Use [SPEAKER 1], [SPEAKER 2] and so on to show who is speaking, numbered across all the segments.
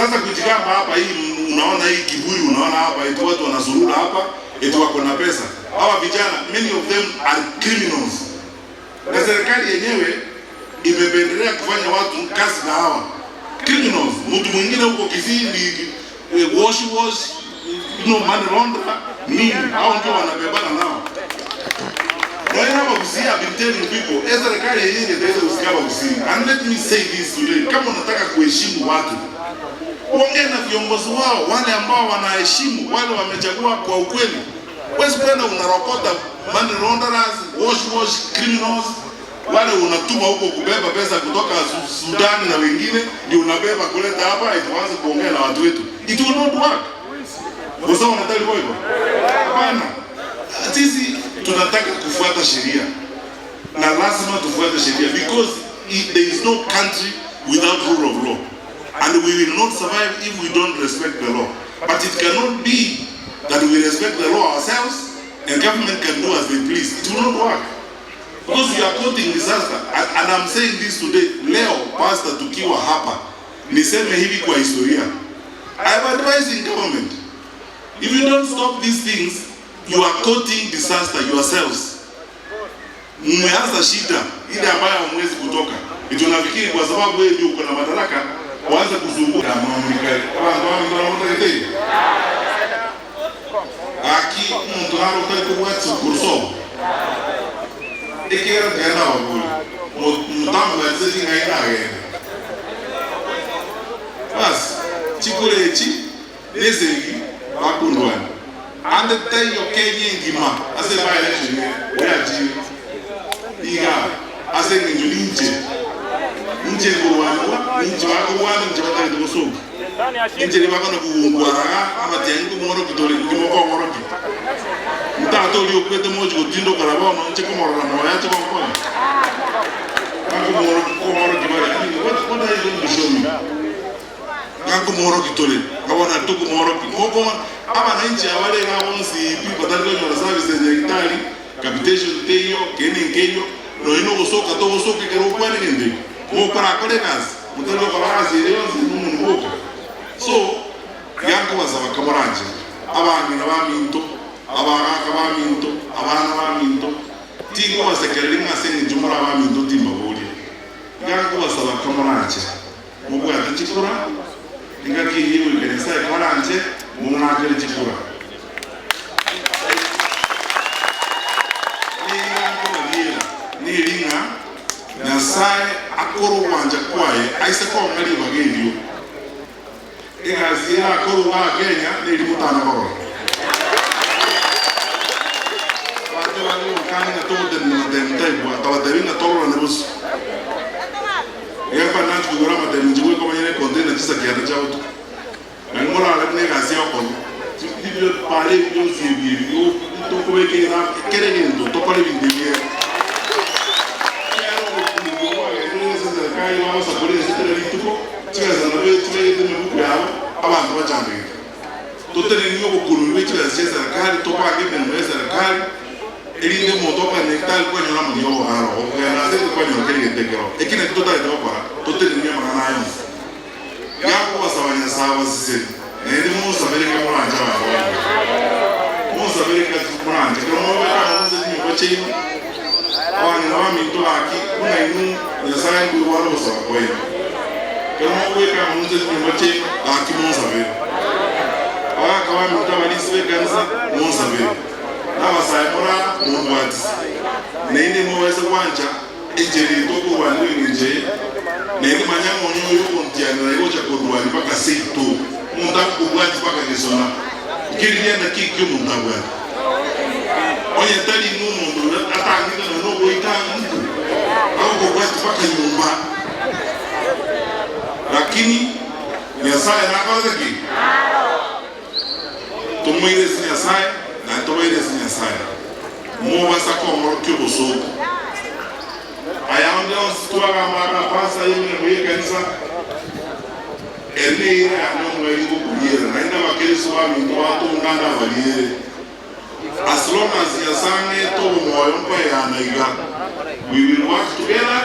[SPEAKER 1] Sasa kujigamba hapa hii, unaona hii kiburi, unaona hapa eti watu wanazurura hapa eti wako na pesa. Hawa vijana, many of them are criminals. Na serikali yenyewe imependelea kufanya watu kazi na hawa criminals. Mtu mwingine huko Kisii wash money laundering nini, hao ndio wanabebana nao. Why have I've been telling people, serikali yenyewe ndio usikaba Kisii. And let me say this today, kama unataka kuheshimu watu, ongea na viongozi wao, wale ambao wanaheshimu, wale wamechagua kwa ukweli. Wewe kwenda unarokota money launderers, wash criminals, wale unatuma huko kubeba pesa kutoka Sudan na wengine, ndio unabeba kuleta hapa ili tuanze kuongea na watu wetu. It will not work. Kwa sababu wanataka hivyo. Hapana. Sisi tunataka kufuata sheria. Na lazima tufuate sheria because there is no country without rule of law. And we will not survive if we don't respect the law. But it cannot be that we respect the law ourselves and government can do as they please. It will not work. Because we are quoting disaster. And I'm saying this today. Leo, Pastor tukiwa hapa, niseme hivi kwa historia. I have advised in government. If you don't stop these things, you are quoting disaster yourselves. Mmeanza shida ile ambayo hamwezi kutoka. Tunafikiri kwa sababu wewe ndio uko na madaraka, waanze kuzunguka mamlaka. Aqui mtu anaotaka kuwatsa kurso. Ikera tena wabuli. Mtamu wazidi ngaina yeye. Bas, chikulechi nesegi bakundwana. And the day you Kenya ngima, ase by election we are ji. Iga ase njulinje. Nje kuwanwa, nje wakwana nje batali kusoka. Nje ni bakona kuungwara ama tiangu kumoro kitoli kimoko moro ki. Mtato liyo kwete mojo kutindo karabao no nje kumoro na moya chako mkono. Kumoro kibara. What are you going to show me? Kangu moro kitole, kawana tuku moro kimoko ama na nchi ya wale ngawonsi pipa tali kwa services ya Italy, capitation teyo, kenyo, no ino gosoka to gosoka kero kwa ngende. Mo para kole kazi, mutalo kwa kazi leo nzimu nuko. So, yango bazaba kamoranje. Abantu nabaminto, abana baminto, abana baminto. Tingo basekereri ngasenye jumura baminto timba boli. Yango bazaba kamoranje. Mugo yatachikura. Ingaki hiyo ikanisa kamoranje. Muna kile chikura. Ni linga na sai akoro wanja kwae aise kwa ngali bagendio. Igazira akoro wa Kenya ni limutana baro. Watu wale wakani na todo na demtaibu atawadewina tolo na busu. Yamba nanti kugorama demjiwe kwa manyene container tisa kiada chao tu. Ngora alapne gazia kwa video pale video zivi to kuweke na kere ndio to pale video kai wao saburi zitele lituko chikaza na wewe tuweke mebuku yao abantu bajambe totele niyo bukuru wewe chikaza serikali to pa ngebe na serikali elinde moto pa nektal kwa nyona mniyo haro ngana zetu kwa nyona kile tekero ekine totale de kwa totele niyo mana nayo yako wasawanya sawa sisi nende musa bereka muranja wa musa bereka muranja kama wewe kama musa ni kwa chini awani na wami mtolaki kuna inu ya sayangu wala usawa kwa hiyo kama wewe kama musa ni kwa chini aki musa bere awaka wami mtabalisi kanisa musa bere na wasayimura mumbati nende muweze kwanja ejeri toko wanu nje nende manyango nyoyo kontiana na yocha kodwani paka seito mundaku kubwati paka nesona kiriya na kikyo mundabwati onye tali mundu atangika na nobo itangu au kubwati paka nyumba lakini Nyasaye nakozeki tumwire si Nyasaye na tumwire si Nyasaye mo basako morokyo bosoko ayande ositwaga mara pasa yene mwe kanisa ene ano mwe ngukuyera naenda bakristo wa minto watu nganda valiere as long as yasange to moyo mpa yana iga we will work together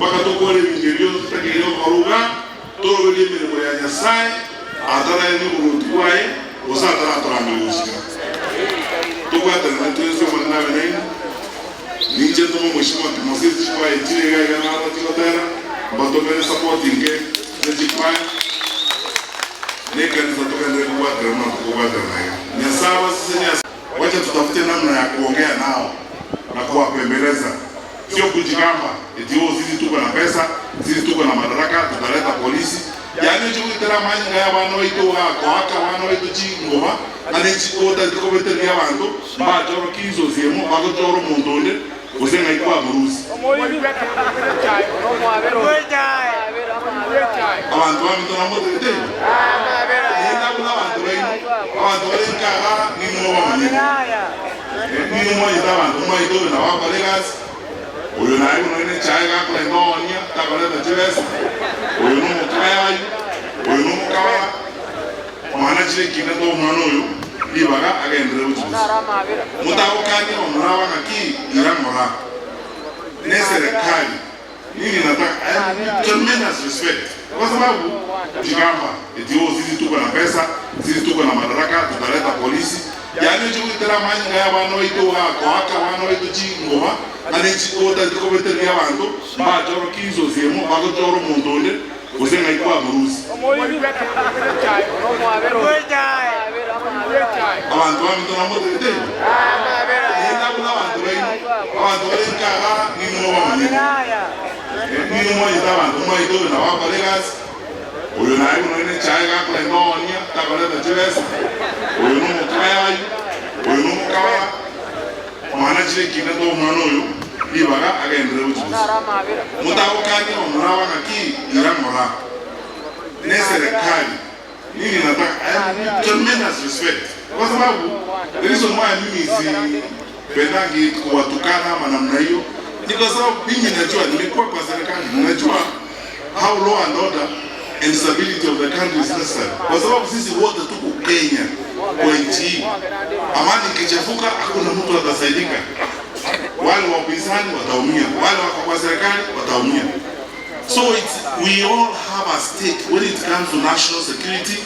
[SPEAKER 1] baka tokole vingelio tutakilio karuga todo el día me voy a Nyasaye atara ni kurutuaye osa atara toranga ushika tukwata na tuzo mwana wenene ninje tomo mheshimiwa Moses kwa ejire ga na hata tikotera mbato mbele supporting ke zikwa neka nizo toka ndio kuwata nayo Nyasaye sisi wacha tutafute namna ya kuongea nao na kuwapembeleza, sio kujigamba eti sisi tuko na pesa, sisi tuko na madaraka, tutaleta polisi. Yani hicho kitara manyanga ya bana wetu wako haka bana wetu chingoba anichi kota dikobetere ya bantu baje bakizo zemo bagotoro mundonde usenga ikwa burusi abantu bamito na moto ite ina kuna abantu balenkaga ni mwoba manyanga ni mmoja abantu mmoja na wako legas uyo naye unaone chaiga kwa ngonia tabaleta chivesa uyo no mukaya uyo no mukawa mwana chile kina do mwana uyo ibaga agendere uchi mutawo kani omurawa ngaki iramora ne serikali nini nataka tremendous respect kwa sababu jigamba eti sisi tuko na pesa, sisi tuko na madaraka, tutaleta polisi. Yani hicho kitara manyanga ya bana wetu wako haka bana wetu chingoba anichi kota dikobetere ya bantu baje bakizo zemo bagotoro mundonde usenga ikwa burusi abantu bamito na moto ite ina kuna abantu balenkaga ni mwoba manyanga ni mmoja abantu mmoja na wako legas uyo naye unaone chaiga kwa ngonia tabaleta chivesa uyo no mukaya uyo no mukawa mwana chile kina do mwana uyo ibaga agendere uchi mutawo kani omurawa ngaki iramora ne serikali nini nataka tremendous respect kwa sababu the reason why mimi pendangi kuwatukana ama namna hiyo ni kwa sababu mimi najua nimekuwa kwa serikali, najua how law and order and stability of the country is necessary. Kwa sababu sisi wote tuko Kenya kwa nchi hii. Amani ikichafuka hakuna mtu atasaidika. Wale wa upinzani wataumia, wale wako kwa serikali wataumia. So we all have a stake when it comes to national security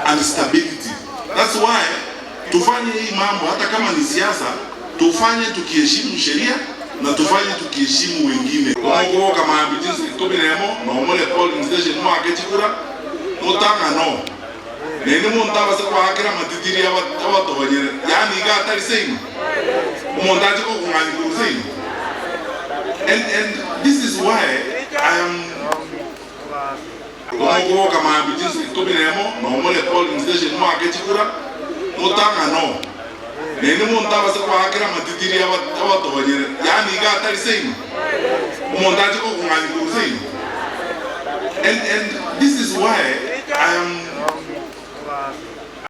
[SPEAKER 1] and stability. That's why tufanye hii mambo hata kama ni siasa, tufanye tukiheshimu sheria na tufanye tukiheshimu wengine. Mungu kama abijinsi kubinemo na omole polling station mo akechikura mutanga no. Nene muntaba se kwa akira matitiri abato banyere. Yani ga atari same. Umondaje ko kungani kurusi. And this is why I am Mungu kama abijinsi kubinemo na omole polling station mo akechikura mutanga no. Nene muntaba se kwa akira matitiri abato banyere. Yani ga atari same. Umondaje ko kungani kurusi. And this is why I am